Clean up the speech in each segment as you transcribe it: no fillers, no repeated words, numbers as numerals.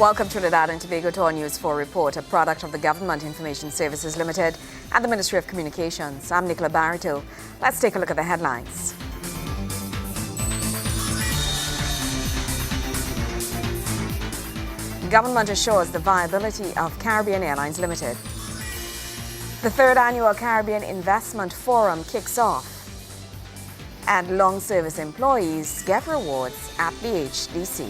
Welcome Trinidad and Tobago to our News 4 report, a product of the Government Information Services Limited and the Ministry of Communications. I'm Nicola Barreto. Let's take a look at the headlines. Government assures the viability of Caribbean Airlines Limited. The third annual Caribbean Investment Forum kicks off. And long service employees get rewards at the HDC.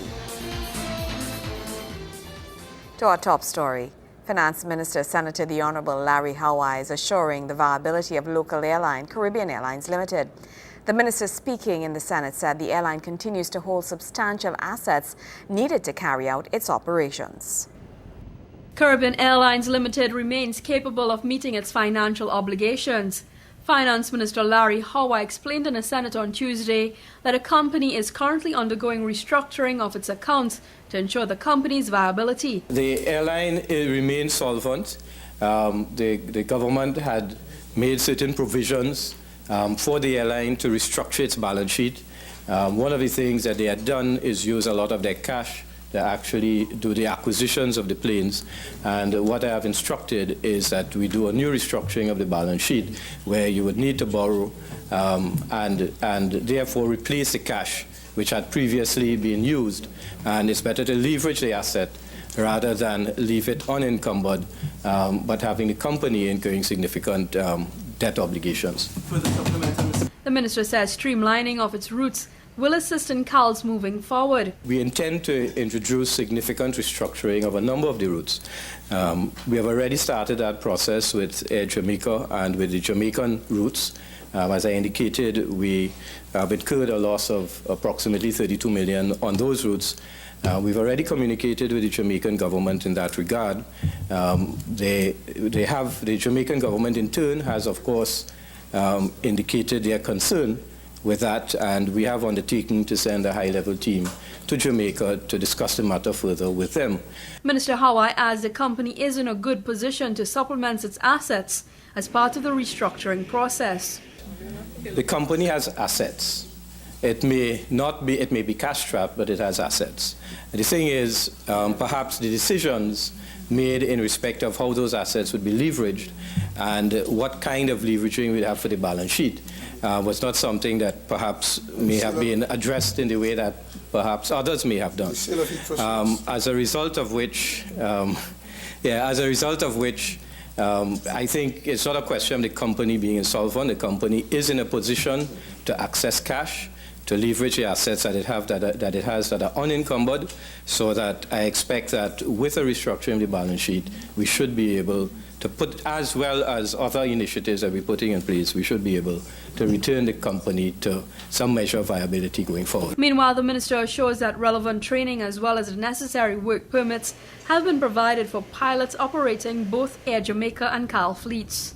To our top story, Finance Minister Senator the Honourable Larry Hawaii is assuring the viability of local airline Caribbean Airlines Limited. The minister speaking in the Senate said the airline continues to hold substantial assets needed to carry out its operations. Caribbean Airlines Limited remains capable of meeting its financial obligations. Finance Minister Larry Hawaii explained in the Senate on Tuesday that the company is currently undergoing restructuring of its accounts to ensure the company's viability. The airline remains solvent. The government had made certain provisions for the airline to restructure its balance sheet. One of the things that they had done is use a lot of their cash to actually do the acquisitions of the planes. And what I have instructed is that we do a new restructuring of the balance sheet where you would need to borrow and therefore replace the cash which had previously been used. And it's better to leverage the asset rather than leave it unencumbered, but having the company incurring significant debt obligations. The minister says streamlining of its routes will assist in CALS moving forward. We intend to introduce significant restructuring of a number of the routes. We have already started that process with Air Jamaica and with the Jamaican routes. As I indicated, we have incurred a loss of approximately 32 million on those routes. We've already communicated with the Jamaican government in that regard. The Jamaican government in turn has, of course, indicated their concern with that, and we have undertaken to send a high-level team to Jamaica to discuss the matter further with them. Minister Hawaii adds the company is in a good position to supplement its assets as part of the restructuring process. The company has assets. It may be cash-strapped, but it has assets. And the thing is, perhaps the decisions made in respect of how those assets would be leveraged and what kind of leveraging we'd have for the balance sheet was not something that perhaps may have been addressed in the way that perhaps others may have done. As a result of which, I think it's not a question of the company being insolvent. The company is in a position to access cash, to leverage the assets that it has that are unencumbered, so that I expect that with a restructuring of the balance sheet, we should be able to put, as well as other initiatives that we're putting in place, we should be able to return the company to some measure of viability going forward. Meanwhile, the minister assures that relevant training as well as the necessary work permits have been provided for pilots operating both Air Jamaica and CAL fleets.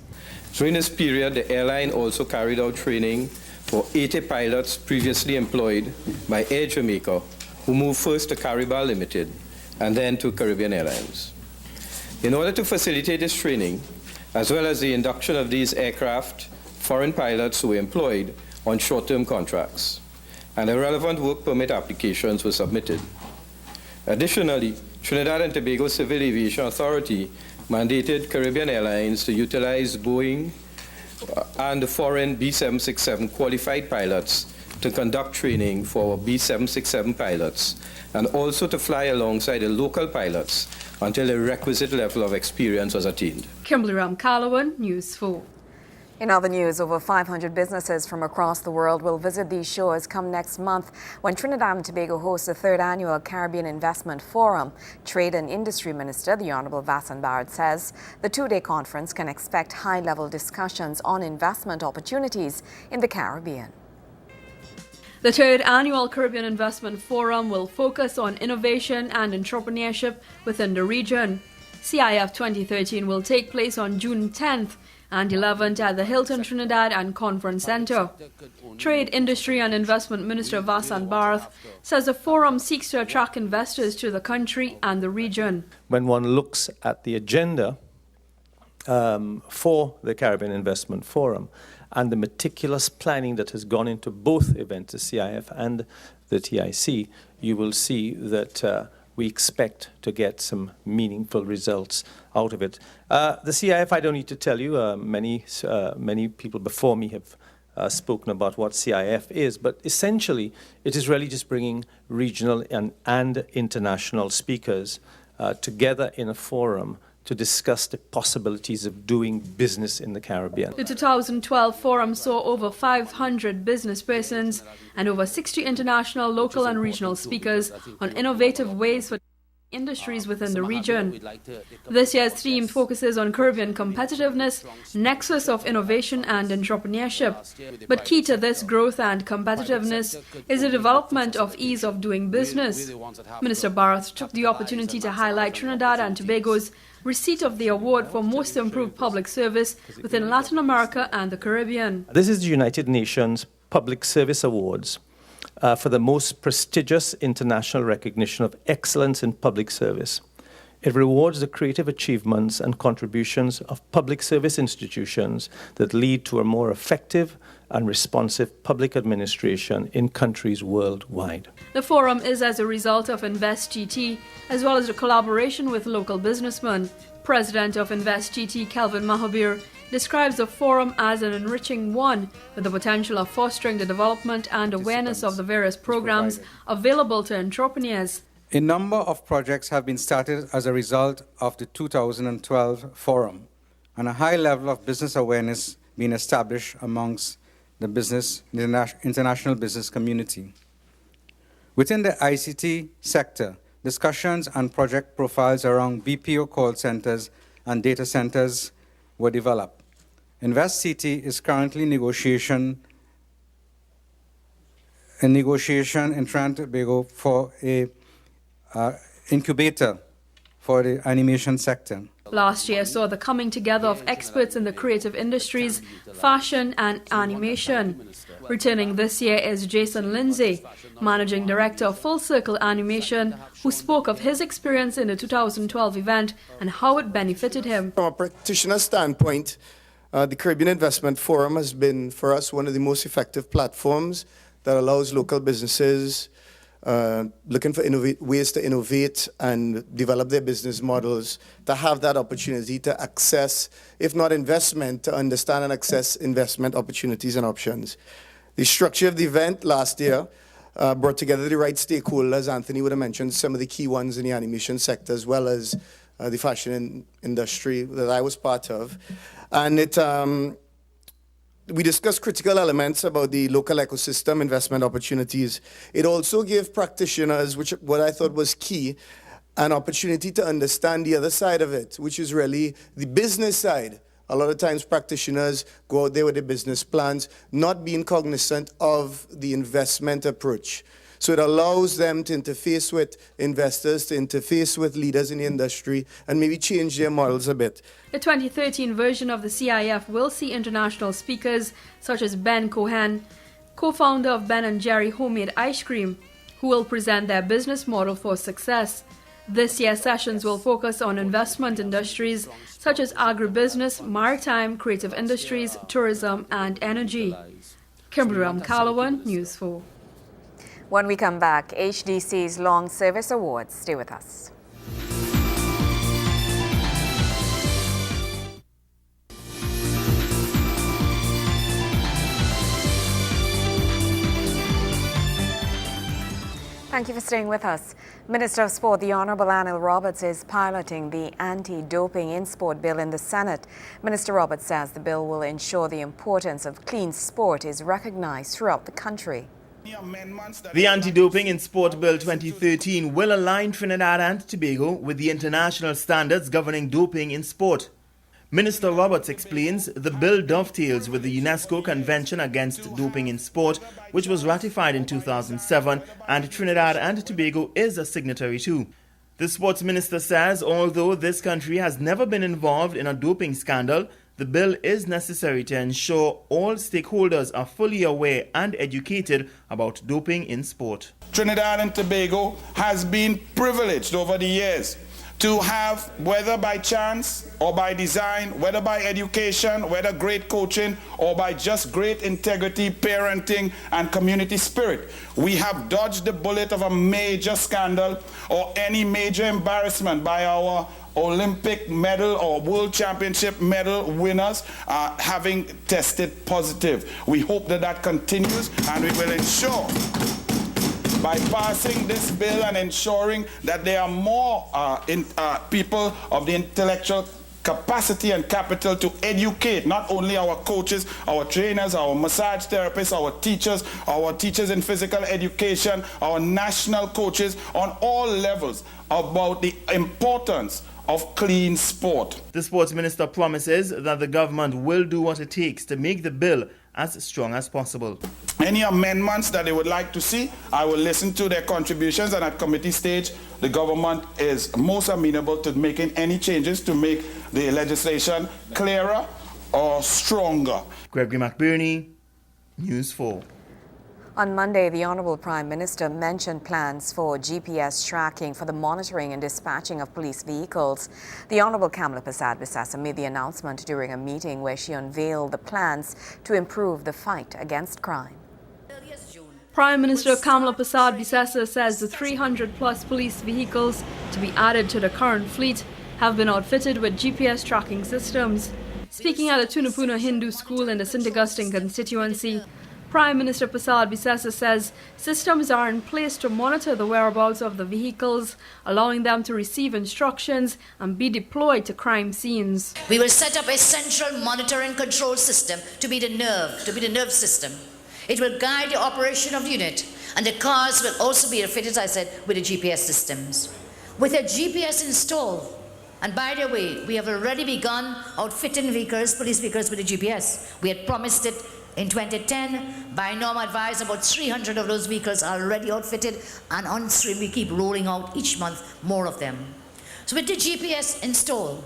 During this period, the airline also carried out training for 80 pilots previously employed by Air Jamaica, who moved first to Caribbean Limited and then to Caribbean Airlines. In order to facilitate this training, as well as the induction of these aircraft, foreign pilots were employed on short-term contracts, and the relevant work permit applications were submitted. Additionally, Trinidad and Tobago Civil Aviation Authority mandated Caribbean Airlines to utilize Boeing and the foreign B767 qualified pilots to conduct training for B767 pilots, and also to fly alongside the local pilots until a requisite level of experience was attained. Kimberly Ram-Calawan, News 4. In other news, over 500 businesses from across the world will visit these shores come next month when Trinidad and Tobago hosts the third annual Caribbean Investment Forum. Trade and Industry Minister, the Honourable Vassan Barrett, says the two-day conference can expect high-level discussions on investment opportunities in the Caribbean. The third annual Caribbean Investment Forum will focus on innovation and entrepreneurship within the region. CIF 2013 will take place on June 10th and 11th at the Hilton Trinidad and Conference Center. Trade, Industry and Investment Minister Vassan Barrett says the forum seeks to attract investors to the country and the region. When one looks at the agenda for the Caribbean Investment Forum and the meticulous planning that has gone into both events, the CIF and the TIC, you will see that we expect to get some meaningful results out of it. The CIF, I don't need to tell you, many people before me have spoken about what CIF is, but essentially it is really just bringing regional and international speakers together in a forum to discuss the possibilities of doing business in the Caribbean. The 2012 forum saw over 500 business persons and over 60 international, local and regional speakers on innovative ways for industries within the region. This year's theme focuses on Caribbean competitiveness, nexus of innovation and entrepreneurship. But key to this growth and competitiveness is the development of ease of doing business. Minister Barth took the opportunity to highlight Trinidad and Tobago's receipt of the award for Most Improved Public Service within Latin America and the Caribbean. This is the United Nations Public Service Awards for the most prestigious international recognition of excellence in public service. It rewards the creative achievements and contributions of public service institutions that lead to a more effective and responsive public administration in countries worldwide. The forum is as a result of InvestGT, as well as a collaboration with local businessmen. President of InvestGT, Kelvin Mahabir, describes the forum as an enriching one with the potential of fostering the development and awareness of the various programs available to entrepreneurs. A number of projects have been started as a result of the 2012 forum, and a high level of business awareness being established amongst the international business community. Within the ICT sector, discussions and project profiles around BPO call centers and data centers were developed. InvestCT is currently in negotiation in Trinidad and Tobago for a incubator for the animation sector. Last year saw the coming together of experts in the creative industries, fashion and animation. Returning this year is Jason Lindsay, Managing Director of Full Circle Animation, who spoke of his experience in the 2012 event and how it benefited him. From a practitioner standpoint, the Caribbean Investment Forum has been, for us, one of the most effective platforms that allows local businesses looking for ways to innovate and develop their business models to have that opportunity to access, if not investment, to understand and access investment opportunities and options. The structure of the event last year brought together the right stakeholders. Anthony would have mentioned some of the key ones in the animation sector, as well as the fashion industry that I was part of. And we discussed critical elements about the local ecosystem investment opportunities. It also gave practitioners, what I thought was key, an opportunity to understand the other side of it, which is really the business side. A lot of times practitioners go out there with their business plans, not being cognizant of the investment approach. So it allows them to interface with investors, to interface with leaders in the industry, and maybe change their models a bit. The 2013 version of the CIF will see international speakers such as Ben Cohen, co-founder of Ben & Jerry Homemade Ice Cream, who will present their business model for success. This year's sessions will focus on investment industries such as agribusiness, maritime, creative industries, tourism, and energy. Kimberly Ramkalawan, News 4. When we come back, HDC's Long Service Awards. Stay with us. Thank you for staying with us. Minister of Sport, the Honourable Anil Roberts, is piloting the Anti-Doping in Sport Bill in the Senate. Minister Roberts says the bill will ensure the importance of clean sport is recognised throughout the country. The Anti-Doping in Sport Bill 2013 will align Trinidad and Tobago with the international standards governing doping in sport. Minister Roberts explains the bill dovetails with the UNESCO Convention Against Doping in Sport, which was ratified in 2007, and Trinidad and Tobago is a signatory too. The sports minister says although this country has never been involved in a doping scandal, the bill is necessary to ensure all stakeholders are fully aware and educated about doping in sport. Trinidad and Tobago has been privileged over the years to have, whether by chance or by design, whether by education, whether great coaching, or by just great integrity, parenting, and community spirit, we have dodged the bullet of a major scandal or any major embarrassment by our Olympic medal or World Championship medal winners having tested positive. We hope that that continues, and we will ensure, by passing this bill and ensuring that there are more people of the intellectual capacity and capital to educate not only our coaches, our trainers, our massage therapists, our teachers in physical education, our national coaches on all levels about the importance of clean sport. The sports minister promises that the government will do what it takes to make the bill as strong as possible. Any amendments that they would like to see, I will listen to their contributions, and at committee stage, the government is most amenable to making any changes to make the legislation clearer or stronger. Gregory McBurney, News 4. On Monday, the Honourable Prime Minister mentioned plans for GPS tracking for the monitoring and dispatching of police vehicles. The Honourable Kamala Persad-Bissessar made the announcement during a meeting where she unveiled the plans to improve the fight against crime. Prime Minister Kamala Persad-Bissessar says the 300-plus police vehicles to be added to the current fleet have been outfitted with GPS tracking systems. Speaking at a Tunapuna Hindu school in the St. Augustine constituency, Prime Minister Persad-Bissessar says systems are in place to monitor the whereabouts of the vehicles, allowing them to receive instructions and be deployed to crime scenes. We will set up a central monitor and control system to be the nerve system. It will guide the operation of the unit, and the cars will also be fitted, as I said, with the GPS systems. With a GPS installed, and by the way, we have already begun outfitting vehicles, police vehicles with a GPS. We had promised it in 2010. By now, I'm advised about 300 of those vehicles are already outfitted, and on stream we keep rolling out each month more of them. So with the GPS installed,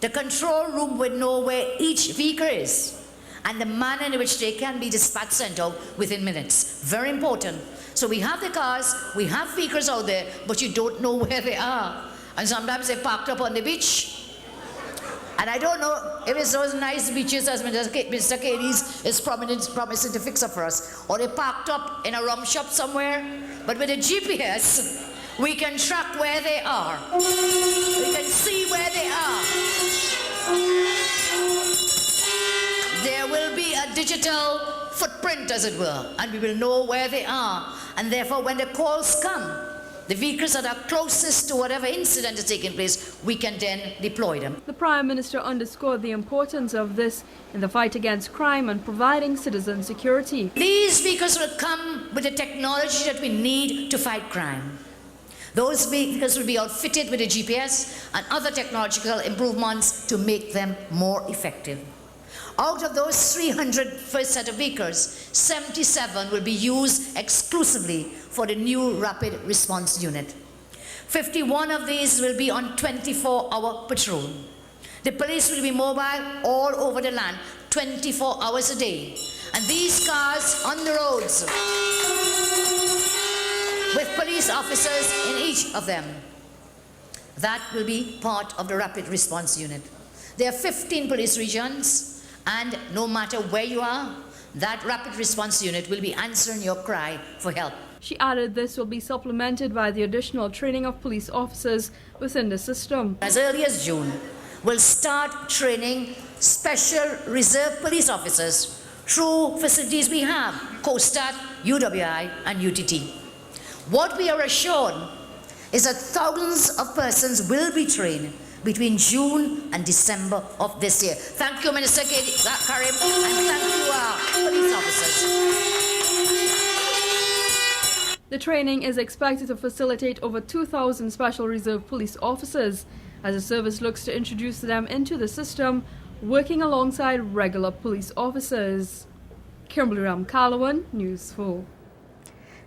the control room will know where each vehicle is and the manner in which they can be dispatched, sent out within minutes. Very important. So we have the cars, we have vehicles out there, but you don't know where they are. And sometimes they're parked up on the beach. And I don't know if it's those nice beaches as Mr. Cadiz is promising to fix up for us, or they parked up in a rum shop somewhere. But with a GPS, we can track where they are. We can see where they are. There will be a digital footprint, as it were, and we will know where they are. And therefore, when the calls come, the vehicles that are closest to whatever incident is taking place, we can then deploy them. The Prime Minister underscored the importance of this in the fight against crime and providing citizen security. These vehicles will come with the technology that we need to fight crime. Those vehicles will be outfitted with a GPS and other technological improvements to make them more effective. Out of those 300 first set of vehicles, 77 will be used exclusively for the new rapid response unit. 51 of these will be on 24-hour patrol. The police will be mobile all over the land, 24 hours a day. And these cars on the roads with police officers in each of them. That will be part of the rapid response unit. There are 15 police regions, and no matter where you are, that rapid response unit will be answering your cry for help. She added this will be supplemented by the additional training of police officers within the system. As early as June, we'll start training special reserve police officers through facilities we have, COSTAT, UWI, and UTT. What we are assured is that thousands of persons will be trained between June and December of this year. Thank you, Minister Karim, and thank you, police officers. The training is expected to facilitate over 2,000 Special Reserve Police officers as the service looks to introduce them into the system, working alongside regular police officers. Kimberly Ram-Calawan, News 4.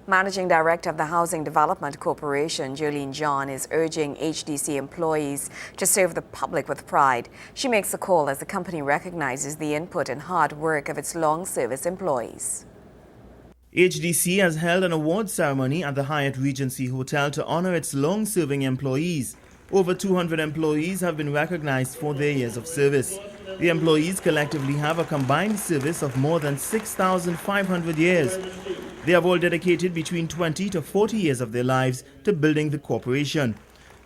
Managing Director of the Housing Development Corporation, Jolene John, is urging HDC employees to serve the public with pride. She makes the call as the company recognizes the input and hard work of its long-service employees. HDC has held an award ceremony at the Hyatt Regency Hotel to honor its long-serving employees. Over 200 employees have been recognized for their years of service. The employees collectively have a combined service of more than 6,500 years. They have all dedicated between 20 to 40 years of their lives to building the corporation.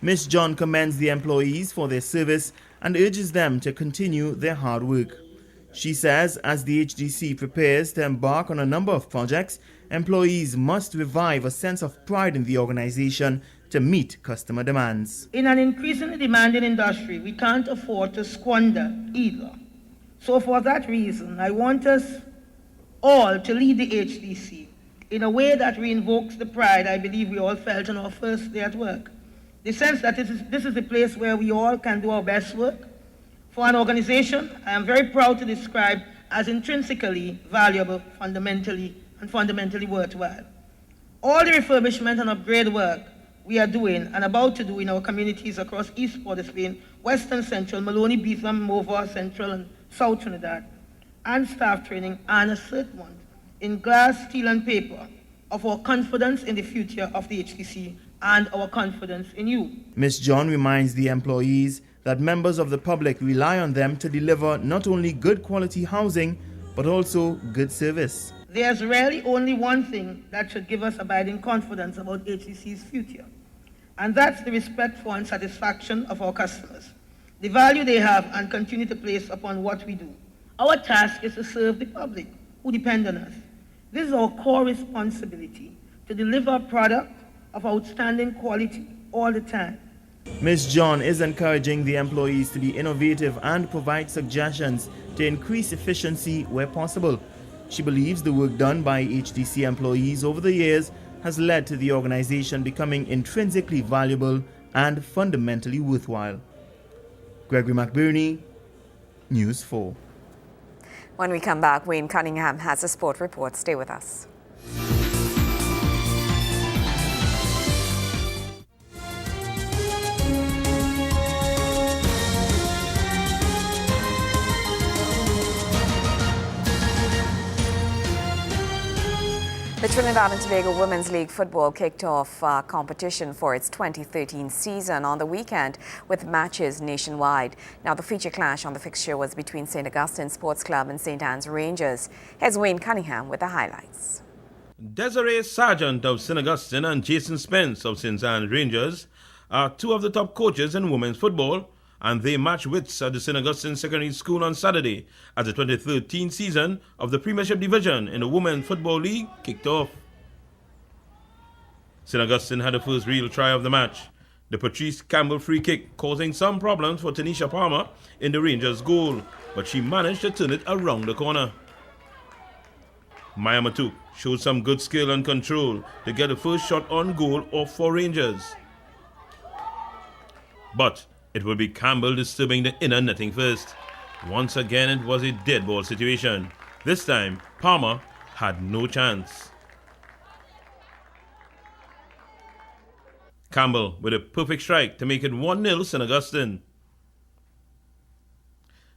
Ms. John commends the employees for their service and urges them to continue their hard work. She says as the HDC prepares to embark on a number of projects, employees must revive a sense of pride in the organization to meet customer demands. In an increasingly demanding industry, we can't afford to squander either. So for that reason, I want us all to lead the HDC in a way that reinvokes the pride I believe we all felt on our first day at work. The sense that this is a place where we all can do our best work. For an organization I am very proud to describe as intrinsically valuable, fundamentally worthwhile. All the refurbishment and upgrade work we are doing and about to do in our communities across East Port of Spain, Western Central, Maloney, Beetham, Mova, Central and South Trinidad, and staff training and assessment in glass, steel and paper of our confidence in the future of the HTC and our confidence in you. Ms. John reminds the employees that members of the public rely on them to deliver not only good quality housing, but also good service. There's really only one thing that should give us abiding confidence about HTC's future, and that's the respect for and satisfaction of our customers, the value they have and continue to place upon what we do. Our task is to serve the public who depend on us. This is our core responsibility, to deliver a product of outstanding quality all the time. Ms. John is encouraging the employees to be innovative and provide suggestions to increase efficiency where possible. She believes the work done by HDC employees over the years has led to the organization becoming intrinsically valuable and fundamentally worthwhile. Gregory McBurney, News 4. When we come back, Wayne Cunningham has a sport report. Stay with us. The Trinidad and Tobago Women's League Football kicked off competition for its 2013 season on the weekend with matches nationwide. Now, the feature clash on the fixture was between St. Augustine Sports Club and St. Anne's Rangers. Here's Wayne Cunningham with the highlights. Desiree Sargent of St. Augustine and Jason Spence of St. Anne's Rangers are two of the top coaches in women's football, and they match wits at the St. Augustine Secondary School on Saturday as the 2013 season of the Premiership Division in the Women's Football League kicked off. St. Augustine had the first real try of the match, the Patrice Campbell free kick causing some problems for Tanisha Palmer in the Rangers' goal, but she managed to turn it around the corner. Maya Matuk showed some good skill and control to get the first shot on goal off for Rangers. But it will be Campbell disturbing the inner netting first. Once again, it was a dead ball situation. This time, Palmer had no chance. Campbell with a perfect strike to make it 1-0 St. Augustine.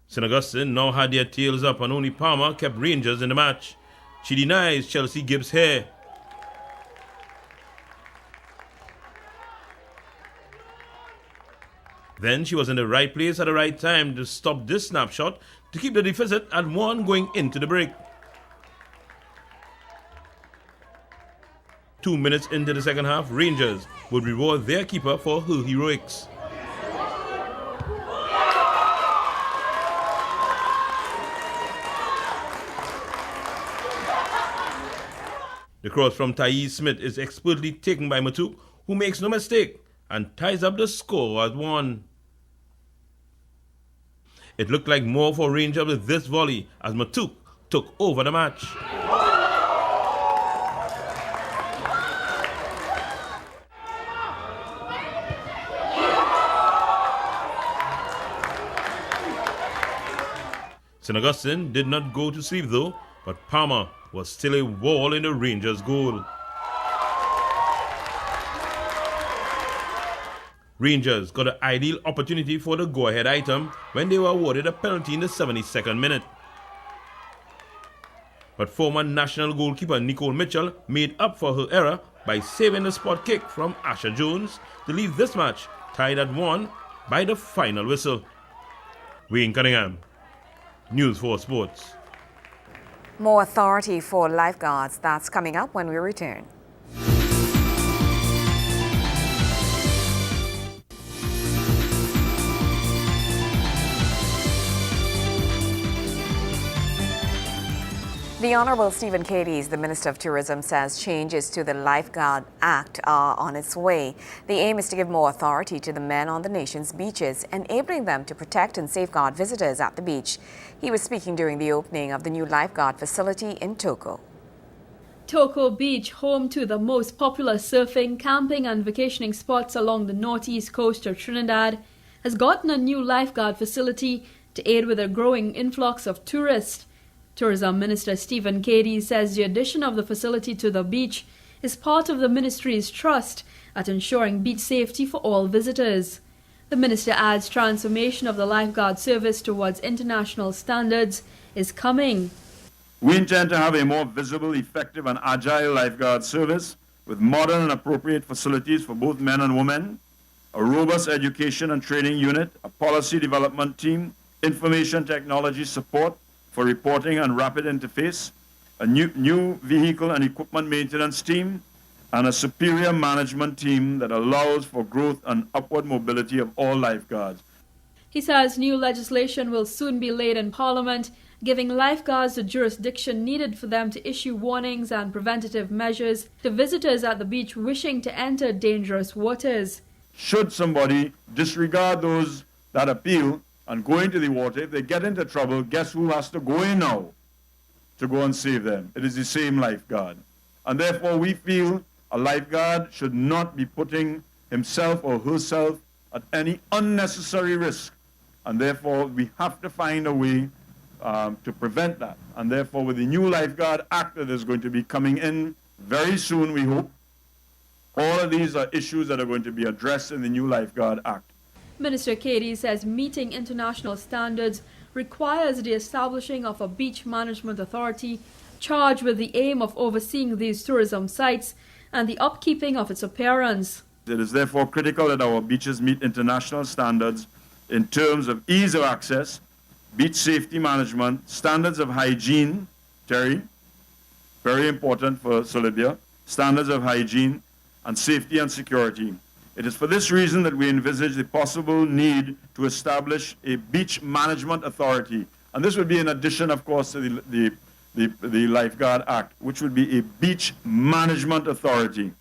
St. Augustine now had their tails up and only Palmer kept Rangers in the match. She denies Chelsea Gibbs' hair. Then she was in the right place at the right time to stop this snapshot to keep the deficit at 1 going into the break. 2 minutes into the second half, Rangers would reward their keeper for her heroics. The cross from Thais Smith is expertly taken by Matuk, who makes no mistake and ties up the score at 1. It looked like more for Rangers with this volley as Matuk took over the match. St. Augustine did not go to sleep though, but Palmer was still a wall in the Rangers' goal. Rangers got an ideal opportunity for the go-ahead item when they were awarded a penalty in the 72nd minute. But former national goalkeeper Nicole Mitchell made up for her error by saving the spot kick from Asha Jones to leave this match tied at 1 by the final whistle. Wayne Cunningham, News 4 Sports. More authority for lifeguards. That's coming up when we return. The Honourable Stephen Cadiz, the Minister of Tourism, says changes to the Lifeguard Act are on its way. The aim is to give more authority to the men on the nation's beaches, enabling them to protect and safeguard visitors at the beach. He was speaking during the opening of the new lifeguard facility in Toko. Toko Beach, home to the most popular surfing, camping and vacationing spots along the northeast coast of Trinidad, has gotten a new lifeguard facility to aid with a growing influx of tourists. Tourism Minister Stephen Cadiz says the addition of the facility to the beach is part of the ministry's trust at ensuring beach safety for all visitors. The minister adds transformation of the lifeguard service towards international standards is coming. We intend to have a more visible, effective and agile lifeguard service with modern and appropriate facilities for both men and women, a robust education and training unit, a policy development team, information technology support for reporting and rapid interface, a new vehicle and equipment maintenance team, and a superior management team that allows for growth and upward mobility of all lifeguards. He says new legislation will soon be laid in Parliament, giving lifeguards the jurisdiction needed for them to issue warnings and preventative measures to visitors at the beach wishing to enter dangerous waters. Should somebody disregard those that appeal and go into the water, if they get into trouble, guess who has to go in now to go and save them? It is the same lifeguard. And therefore we feel a lifeguard should not be putting himself or herself at any unnecessary risk. And therefore we have to find a way to prevent that. And therefore with the new Lifeguard Act that is going to be coming in very soon, we hope, all of these are issues that are going to be addressed in the new Lifeguard Act. Minister Cadiz says meeting international standards requires the establishing of a beach management authority charged with the aim of overseeing these tourism sites and the upkeeping of its appearance. It is therefore critical that our beaches meet international standards in terms of ease of access, beach safety management, standards of hygiene, Terry, very important for Solibia, standards of hygiene and safety and security. It is for this reason that we envisage the possible need to establish a beach management authority. And this would be in addition, of course, to the Lifeguard Act, which would be a beach management authority.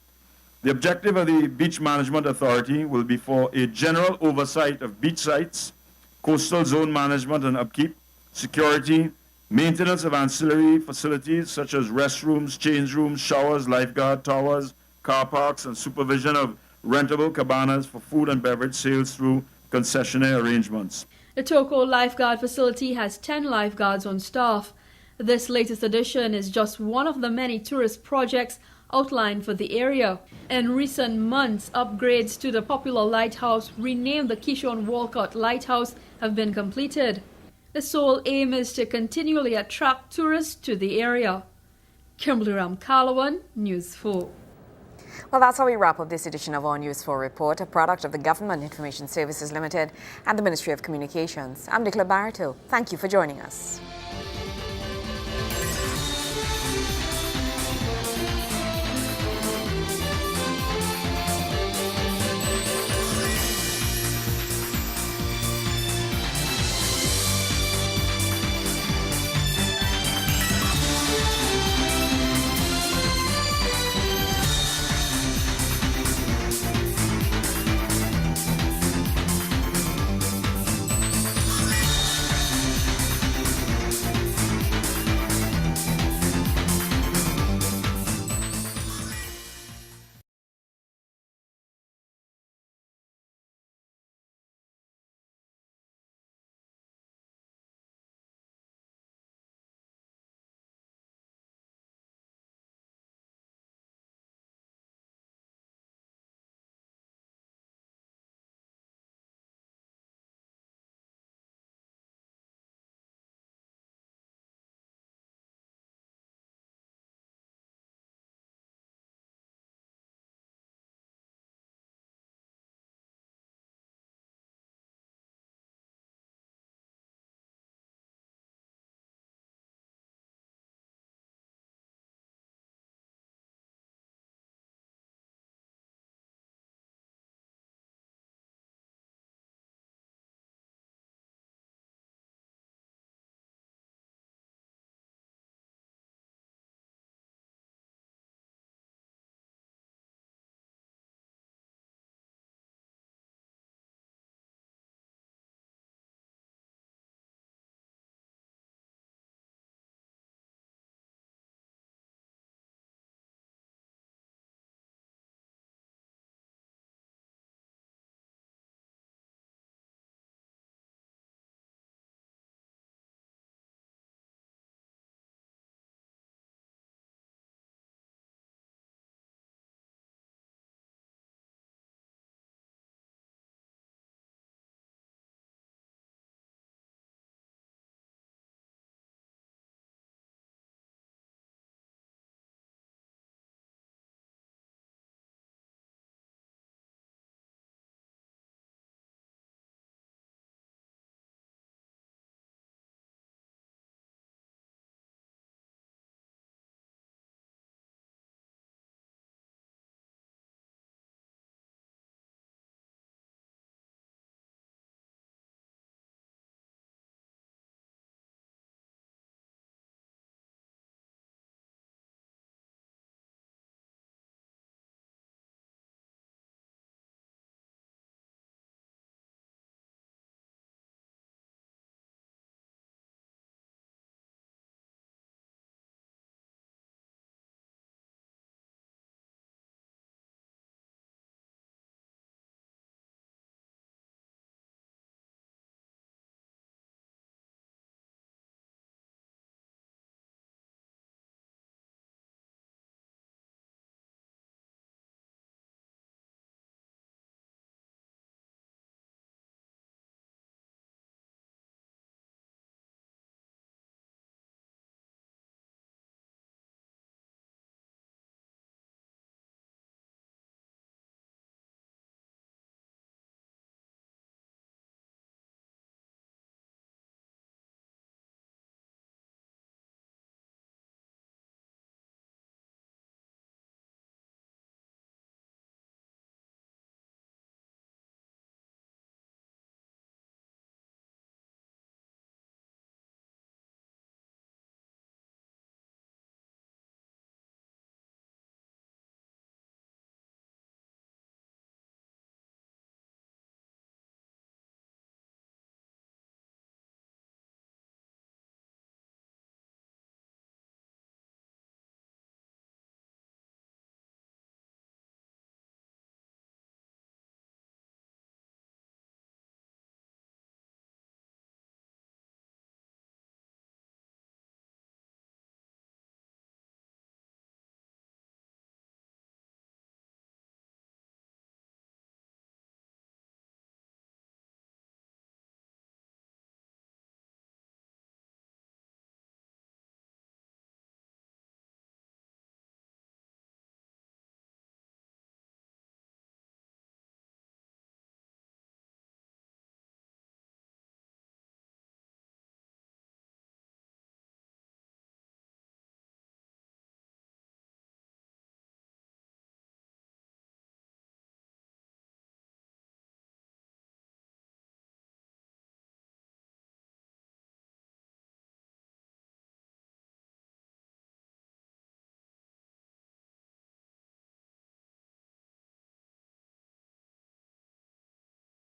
The objective of the Beach Management Authority will be for a general oversight of beach sites, coastal zone management and upkeep, security, maintenance of ancillary facilities such as restrooms, change rooms, showers, lifeguard towers, car parks, and supervision of rentable cabanas for food and beverage sales through concessionaire arrangements. The Toko Lifeguard facility has 10 lifeguards on staff. This latest addition is just one of the many tourist projects outlined for the area. In recent months, upgrades to the popular lighthouse, renamed the Kishon Walcott Lighthouse, have been completed. The sole aim is to continually attract tourists to the area. Kimberly Ramkalawan, News 4. Well, that's how we wrap up this edition of our News 4 Report, a product of the Government Information Services Limited and the Ministry of Communications. I'm Nicola Barreto. Thank you for joining us.